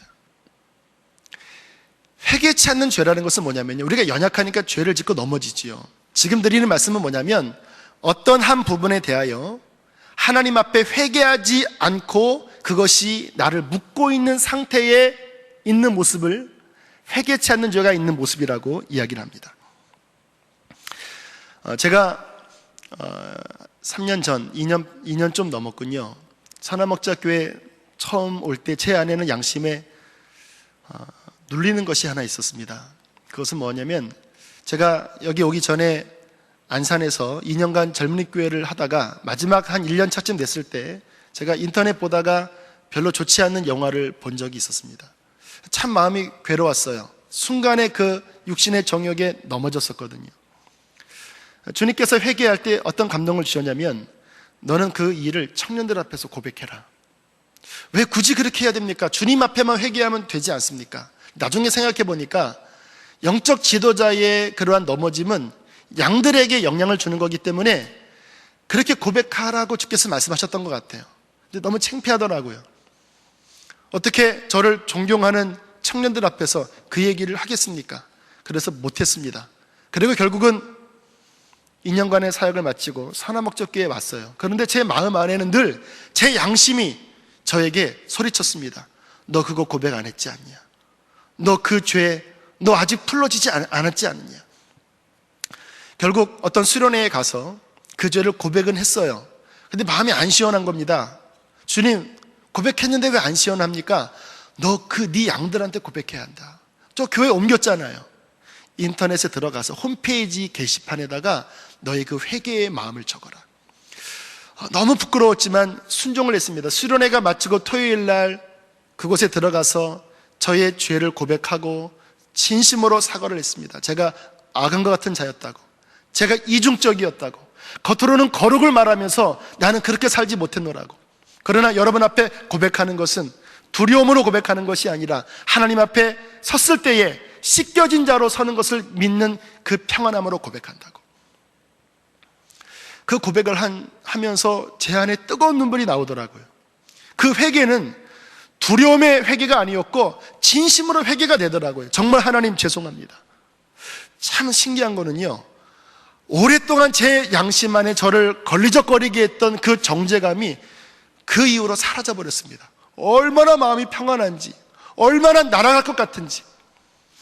회개치 않는 죄라는 것은 뭐냐면요, 우리가 연약하니까 죄를 짓고 넘어지지요. 지금 드리는 말씀은 뭐냐면 어떤 한 부분에 대하여 하나님 앞에 회개하지 않고 그것이 나를 묶고 있는 상태에 있는 모습을 회개치 않는 죄가 있는 모습이라고 이야기를 합니다. 제가 3년 전, 2년 좀 넘었군요. 선화목자교회 처음 올 때 제 안에는 양심에 눌리는 것이 하나 있었습니다. 그것은 뭐냐면 제가 여기 오기 전에 안산에서 2년간 젊은이 교회를 하다가 마지막 한 1년 차쯤 됐을 때 제가 인터넷 보다가 별로 좋지 않는 영화를 본 적이 있었습니다. 참 마음이 괴로웠어요. 순간에 그 육신의 정욕에 넘어졌었거든요. 주님께서 회개할 때 어떤 감동을 주셨냐면 너는 그 일을 청년들 앞에서 고백해라. 왜 굳이 그렇게 해야 됩니까? 주님 앞에만 회개하면 되지 않습니까? 나중에 생각해 보니까 영적 지도자의 그러한 넘어짐은 양들에게 영향을 주는 거기 때문에 그렇게 고백하라고 주께서 말씀하셨던 것 같아요. 근데 너무 창피하더라고요. 어떻게 저를 존경하는 청년들 앞에서 그 얘기를 하겠습니까? 그래서 못했습니다. 그리고 결국은 2년간의 사역을 마치고 선화목적교회에 왔어요. 그런데 제 마음 안에는 늘 제 양심이 저에게 소리쳤습니다. 너 그거 고백 안 했지 않냐? 너 그 죄, 너 아직 풀어지지 않았지 않느냐? 결국 어떤 수련회에 가서 그 죄를 고백은 했어요. 근데 마음이 안 시원한 겁니다. 주님, 고백했는데 왜 안 시원합니까? 너 네 양들한테 고백해야 한다. 저 교회 옮겼잖아요. 인터넷에 들어가서 홈페이지 게시판에다가 너의 그 회개의 마음을 적어라. 너무 부끄러웠지만 순종을 했습니다. 수련회가 마치고 토요일 날 그곳에 들어가서 저의 죄를 고백하고 진심으로 사과를 했습니다. 제가 악한 것 같은 자였다고, 제가 이중적이었다고, 겉으로는 거룩을 말하면서 나는 그렇게 살지 못했노라고. 그러나 여러분 앞에 고백하는 것은 두려움으로 고백하는 것이 아니라 하나님 앞에 섰을 때에 씻겨진 자로 서는 것을 믿는 그 평안함으로 고백한다고. 그 고백을 하면서 제 안에 뜨거운 눈물이 나오더라고요. 그 회개는 두려움의 회개가 아니었고 진심으로 회개가 되더라고요. 정말 하나님 죄송합니다. 참 신기한 거는요, 오랫동안 제 양심 안에 저를 걸리적거리게 했던 그 정죄감이 그 이후로 사라져버렸습니다. 얼마나 마음이 평안한지, 얼마나 날아갈 것 같은지.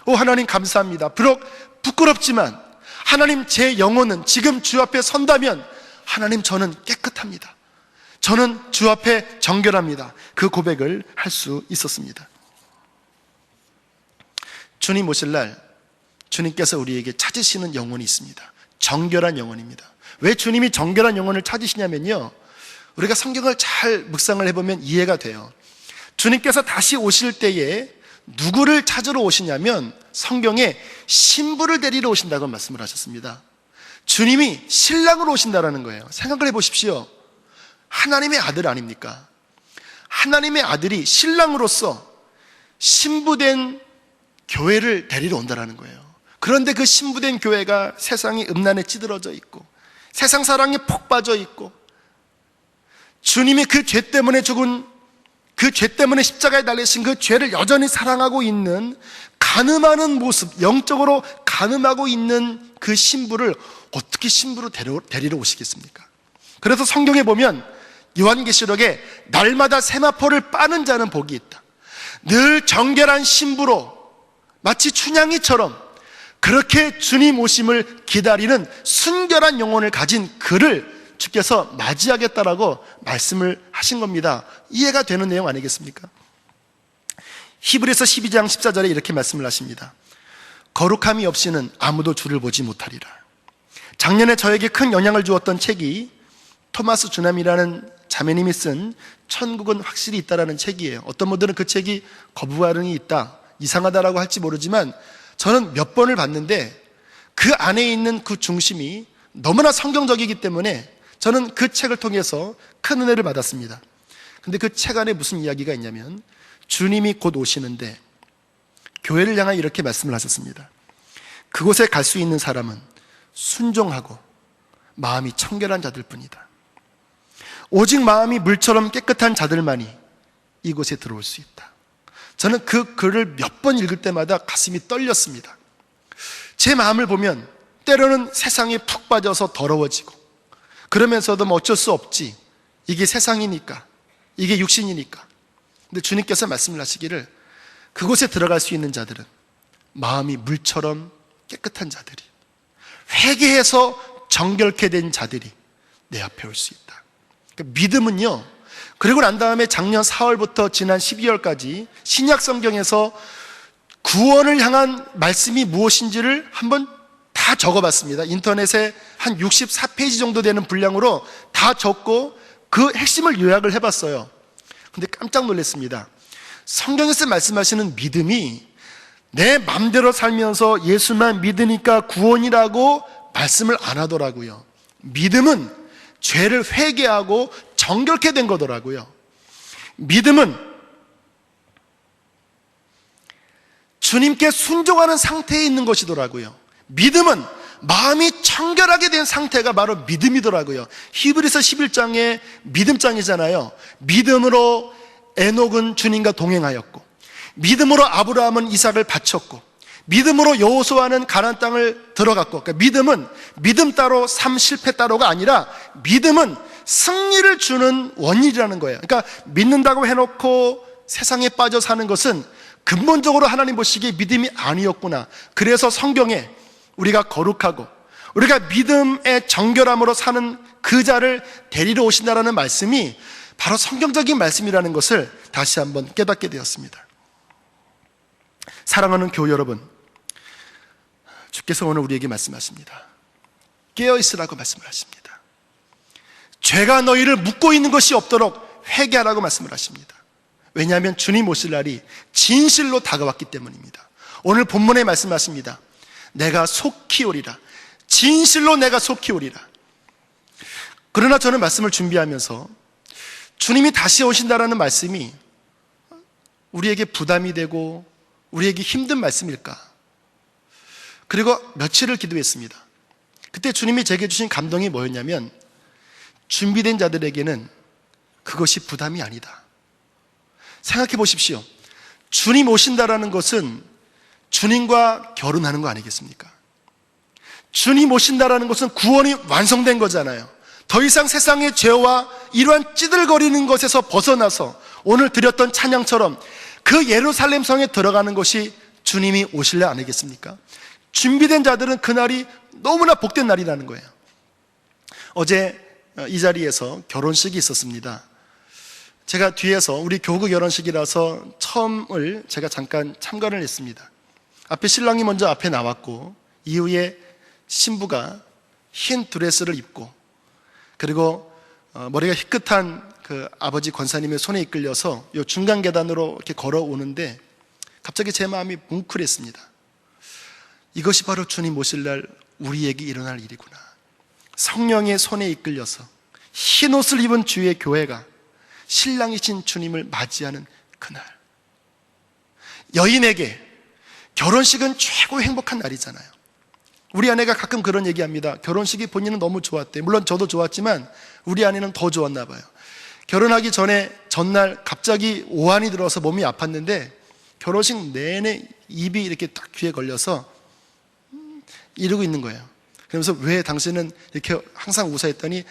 하나님 감사합니다. 비록 부끄럽지만 하나님, 제 영혼은 지금 주 앞에 선다면 하나님, 저는 깨끗합니다. 저는 주 앞에 정결합니다. 그 고백을 할 수 있었습니다. 주님 오실 날 주님께서 우리에게 찾으시는 영혼이 있습니다. 정결한 영혼입니다. 왜 주님이 정결한 영혼을 찾으시냐면요, 우리가 성경을 잘 묵상을 해보면 이해가 돼요. 주님께서 다시 오실 때에 누구를 찾으러 오시냐면 성경에 신부를 데리러 오신다고 말씀을 하셨습니다. 주님이 신랑으로 오신다라는 거예요. 생각을 해보십시오. 하나님의 아들 아닙니까? 하나님의 아들이 신랑으로서 신부된 교회를 데리러 온다라는 거예요. 그런데 그 신부된 교회가 세상이 음란에 찌들어져 있고 세상 사랑에 폭 빠져 있고 주님이 그 죄 때문에 죽은, 그 죄 때문에 십자가에 달리신 그 죄를 여전히 사랑하고 있는 간음하는 모습, 영적으로 간음하고 있는 그 신부를 어떻게 신부로 데리러 오시겠습니까? 그래서 성경에 보면 요한계시록에 날마다 세마포를 빠는 자는 복이 있다. 늘 정결한 신부로 마치 춘향이처럼 그렇게 주님 오심을 기다리는 순결한 영혼을 가진 그를 주께서 맞이하겠다라고 말씀을 하신 겁니다. 이해가 되는 내용 아니겠습니까? 히브리서 12장 14절에 이렇게 말씀을 하십니다. 거룩함이 없이는 아무도 주를 보지 못하리라. 작년에 저에게 큰 영향을 주었던 책이 토마스 주남이라는 자매님이 쓴 천국은 확실히 있다라는 책이에요. 어떤 분들은 그 책이 거부 반응이 있다, 이상하다라고 할지 모르지만 저는 몇 번을 봤는데 그 안에 있는 그 중심이 너무나 성경적이기 때문에 저는 그 책을 통해서 큰 은혜를 받았습니다. 근데 그 책 안에 무슨 이야기가 있냐면 주님이 곧 오시는데 교회를 향해 이렇게 말씀을 하셨습니다. 그곳에 갈 수 있는 사람은 순종하고 마음이 청결한 자들 뿐이다. 오직 마음이 물처럼 깨끗한 자들만이 이곳에 들어올 수 있다. 저는 그 글을 몇 번 읽을 때마다 가슴이 떨렸습니다. 제 마음을 보면 때로는 세상에 푹 빠져서 더러워지고 그러면서도 뭐 어쩔 수 없지, 이게 세상이니까, 이게 육신이니까. 근데 주님께서 말씀을 하시기를 그곳에 들어갈 수 있는 자들은 마음이 물처럼 깨끗한 자들이, 회개해서 정결케 된 자들이 내 앞에 올 수 있다. 그러니까 믿음은요, 그리고 난 다음에 작년 4월부터 지난 12월까지 신약 성경에서 구원을 향한 말씀이 무엇인지를 한번 다 적어봤습니다. 인터넷에 한 64페이지 정도 되는 분량으로 다 적고 그 핵심을 요약을 해봤어요. 근데 깜짝 놀랐습니다. 성경에서 말씀하시는 믿음이 내 맘대로 살면서 예수만 믿으니까 구원이라고 말씀을 안 하더라고요. 믿음은 죄를 회개하고 정결케 된 거더라고요. 믿음은 주님께 순종하는 상태에 있는 것이더라고요. 믿음은 마음이 청결하게 된 상태가 바로 믿음이더라고요. 히브리서 11장에 믿음장이잖아요. 믿음으로 에녹은 주님과 동행하였고, 믿음으로 아브라함은 이삭을 바쳤고, 믿음으로 여호수아는 가나안 땅을 들어갔고. 그러니까 믿음은 믿음 따로 삶 실패 따로가 아니라 믿음은 승리를 주는 원인이라는 거예요. 그러니까 믿는다고 해놓고 세상에 빠져 사는 것은 근본적으로 하나님 보시기에 믿음이 아니었구나. 그래서 성경에 우리가 거룩하고 우리가 믿음의 정결함으로 사는 그 자를 데리러 오신다라는 말씀이 바로 성경적인 말씀이라는 것을 다시 한번 깨닫게 되었습니다. 사랑하는 교우 여러분, 주께서 오늘 우리에게 말씀하십니다. 깨어있으라고 말씀을 하십니다. 죄가 너희를 묶고 있는 것이 없도록 회개하라고 말씀을 하십니다. 왜냐하면 주님 오실 날이 진실로 다가왔기 때문입니다. 오늘 본문에 말씀하십니다. 내가 속히 오리라. 진실로 내가 속히 오리라. 그러나 저는 말씀을 준비하면서 주님이 다시 오신다라는 말씀이 우리에게 부담이 되고 우리에게 힘든 말씀일까? 그리고 며칠을 기도했습니다. 그때 주님이 제게 주신 감동이 뭐였냐면, 준비된 자들에게는 그것이 부담이 아니다. 생각해 보십시오. 주님 오신다라는 것은 주님과 결혼하는 거 아니겠습니까? 주님 오신다라는 것은 구원이 완성된 거잖아요. 더 이상 세상의 죄와 이러한 찌들거리는 것에서 벗어나서 오늘 드렸던 찬양처럼 그 예루살렘 성에 들어가는 것이 주님이 오실 날 아니겠습니까? 준비된 자들은 그날이 너무나 복된 날이라는 거예요. 어제 이 자리에서 결혼식이 있었습니다. 제가 뒤에서, 우리 교구 결혼식이라서 처음을 제가 잠깐 참관을 했습니다. 앞에 신랑이 먼저 앞에 나왔고, 이후에 신부가 흰 드레스를 입고, 그리고 머리가 희끗한 그 아버지 권사님의 손에 이끌려서 요 중간 계단으로 이렇게 걸어오는데 갑자기 제 마음이 뭉클했습니다. 이것이 바로 주님 오실 날 우리에게 일어날 일이구나. 성령의 손에 이끌려서 흰 옷을 입은 주의 교회가 신랑이신 주님을 맞이하는 그날. 여인에게 결혼식은 최고 행복한 날이잖아요. 우리 아내가 가끔 그런 얘기합니다. 결혼식이 본인은 너무 좋았대. 물론 저도 좋았지만 우리 아내는 더 좋았나 봐요. 결혼하기 전에 전날 갑자기 오한이 들어서 몸이 아팠는데 결혼식 내내 입이 이렇게 딱 귀에 걸려서 이러고 있는 거예요. 그러면서 왜 당신은 이렇게 항상 웃어 했더니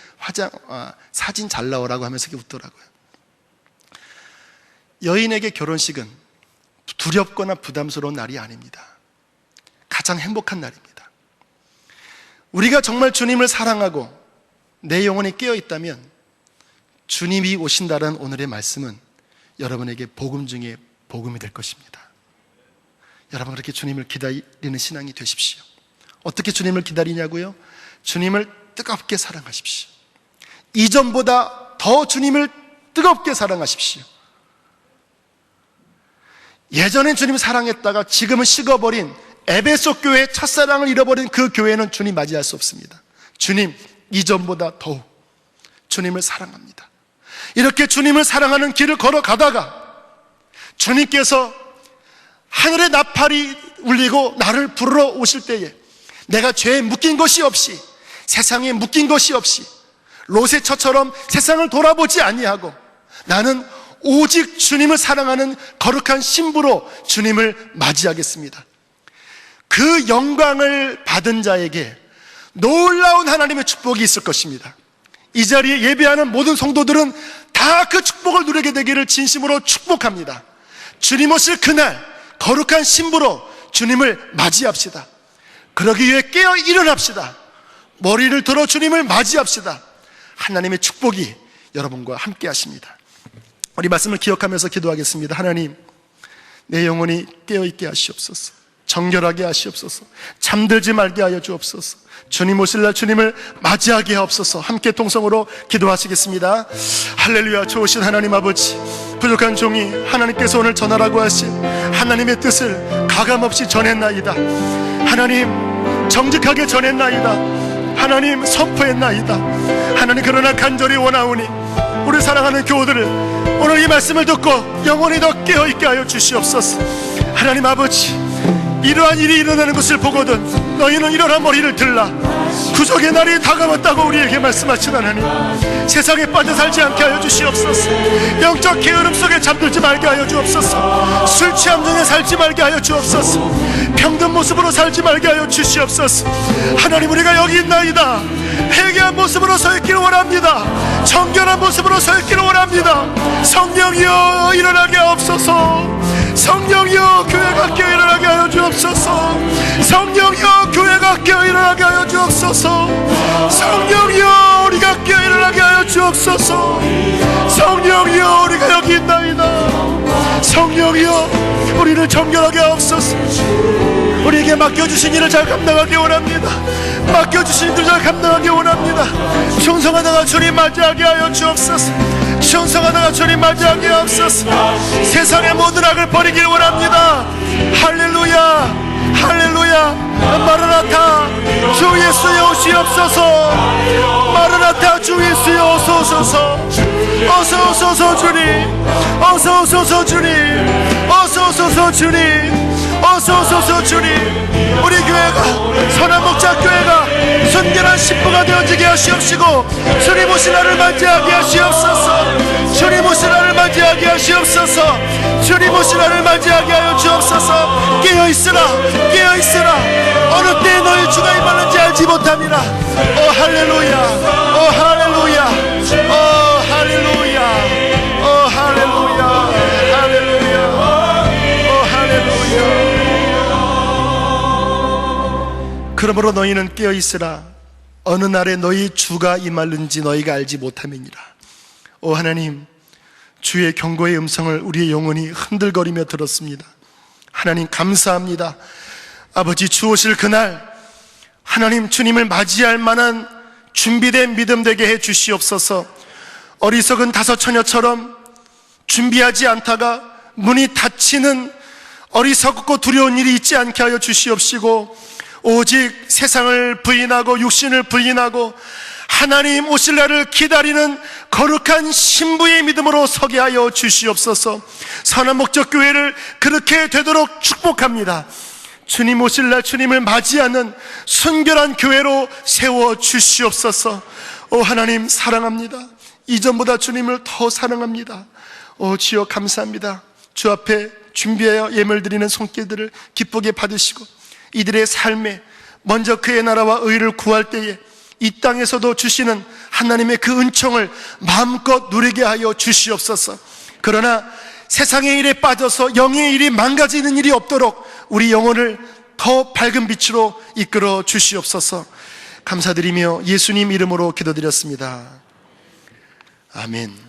사진 잘 나오라고 하면서 이렇게 웃더라고요. 여인에게 결혼식은 두렵거나 부담스러운 날이 아닙니다. 가장 행복한 날입니다. 우리가 정말 주님을 사랑하고 내 영혼이 깨어있다면 주님이 오신다는 오늘의 말씀은 여러분에게 복음 중에 복음이 될 것입니다. 여러분, 그렇게 주님을 기다리는 신앙이 되십시오. 어떻게 주님을 기다리냐고요? 주님을 뜨겁게 사랑하십시오. 이전보다 더 주님을 뜨겁게 사랑하십시오. 예전엔 주님을 사랑했다가 지금은 식어버린 에베소 교회의 첫사랑을 잃어버린 그 교회는 주님 맞이할 수 없습니다. 주님, 이전보다 더욱 주님을 사랑합니다. 이렇게 주님을 사랑하는 길을 걸어가다가 주님께서 하늘의 나팔이 울리고 나를 부르러 오실 때에 내가 죄에 묶인 것이 없이, 세상에 묶인 것이 없이 롯의 처처럼 세상을 돌아보지 아니하고 나는 오직 주님을 사랑하는 거룩한 신부로 주님을 맞이하겠습니다. 그 영광을 받은 자에게 놀라운 하나님의 축복이 있을 것입니다. 이 자리에 예배하는 모든 성도들은 다 그 축복을 누리게 되기를 진심으로 축복합니다. 주님 오실 그날 거룩한 신부로 주님을 맞이합시다. 그러기 위해 깨어 일어납시다. 머리를 들어 주님을 맞이합시다. 하나님의 축복이 여러분과 함께 하십니다. 우리 말씀을 기억하면서 기도하겠습니다. 하나님, 내 영혼이 깨어있게 하시옵소서. 정결하게 하시옵소서. 잠들지 말게 하여 주옵소서. 주님 오실 날 주님을 맞이하게 하옵소서. 함께 통성으로 기도하시겠습니다. 할렐루야. 좋으신 하나님 아버지, 부족한 종이 하나님께서 오늘 전하라고 하신 하나님의 뜻을 가감없이 전했나이다. 하나님, 정직하게 전했나이다. 하나님, 선포했나이다. 하나님, 그러나 간절히 원하오니 우리 사랑하는 교우들을 오늘 이 말씀을 듣고 영원히 더 깨어있게 하여 주시옵소서. 하나님 아버지, 이러한 일이 일어나는 것을 보거든 너희는 일어나 머리를 들라. 구속의 날이 다가왔다고 우리에게 말씀하신 하나님, 세상에 빠져 살지 않게 하여 주시옵소서. 영적 게으름 속에 잠들지 말게 하여 주옵소서. 술 취함 중에 살지 말게 하여 주옵소서. 병든 모습으로 살지 말게 하여 주시옵소서. 하나님, 우리가 여기 있나이다. 회개한 모습으로 서 있기를 원합니다. 정결한 모습으로 서 있기를 원합니다. 성령이여 일어나게 하옵소서. 성령이여 교회가 깨어 일어나게 하여 주옵소서. 성령이여 교회가 깨어 일어나게 하여 주옵소서. 성령이여 우리가 깨어 일어나게 하여 주옵소서. 성령이여 우리가 여기 있나이다. 성령이여 우리를 정결하게 하옵소서. 우리에게 맡겨주신 일을 잘 감당하기 원합니다. 맡겨주신 일을 잘 감당하기 원합니다. 충성하다가 주님 맞이하게 하여 주옵소서. 충성하다가 주님 맞이하게 하옵소서. 세상의 모든 악을 버리길 원합니다. 할렐루야, 할렐루야. 마르나타, 주 예수여 오시옵소서. 마르나타, 주 예수여 어서 오소서. 어서 오소서 주님. 어서 오소서 주님. 어서 오소서 주님. 어서 오소서 주님. 우리 교회가, 선한 목자 교회가 순결한 신부가 되어지게 하시옵시고 주님 오신 날을 맞이하게 하시옵소서. 주님 오신 날을 맞이하게 하시옵소서. 주님 오신 날을 맞이하게 하여 주옵소서. 깨어있으라, 깨어있으라. 어느 때에 너희 주가 임하는지 알지 못함이라. 오 할렐루야, 오 할렐루야, 오 할렐루야, 오 할렐루야, 할렐루야, 오 할렐루야. 그러므로 너희는 깨어있으라. 어느 날에 너희 주가 임하는지 너희가 알지 못함이니라. 오 하나님, 주의 경고의 음성을 우리의 영혼이 흔들거리며 들었습니다. 하나님 감사합니다. 아버지, 주 오실 그날 하나님 주님을 맞이할 만한 준비된 믿음 되게 해 주시옵소서. 어리석은 다섯 처녀처럼 준비하지 않다가 문이 닫히는 어리석고 두려운 일이 있지 않게 하여 주시옵시고, 오직 세상을 부인하고 육신을 부인하고 하나님 오실 날을 기다리는 거룩한 신부의 믿음으로 서게 하여 주시옵소서. 선한 목적 교회를 그렇게 되도록 축복합니다. 주님 오실 날 주님을 맞이하는 순결한 교회로 세워 주시옵소서. 오 하나님 사랑합니다. 이전보다 주님을 더 사랑합니다. 오 주여 감사합니다. 주 앞에 준비하여 예물 드리는 손길들을 기쁘게 받으시고 이들의 삶에 먼저 그의 나라와 의를 구할 때에 이 땅에서도 주시는 하나님의 그 은총을 마음껏 누리게 하여 주시옵소서. 그러나 세상의 일에 빠져서 영의 일이 망가지는 일이 없도록 우리 영혼을 더 밝은 빛으로 이끌어 주시옵소서. 감사드리며 예수님 이름으로 기도드렸습니다. 아멘.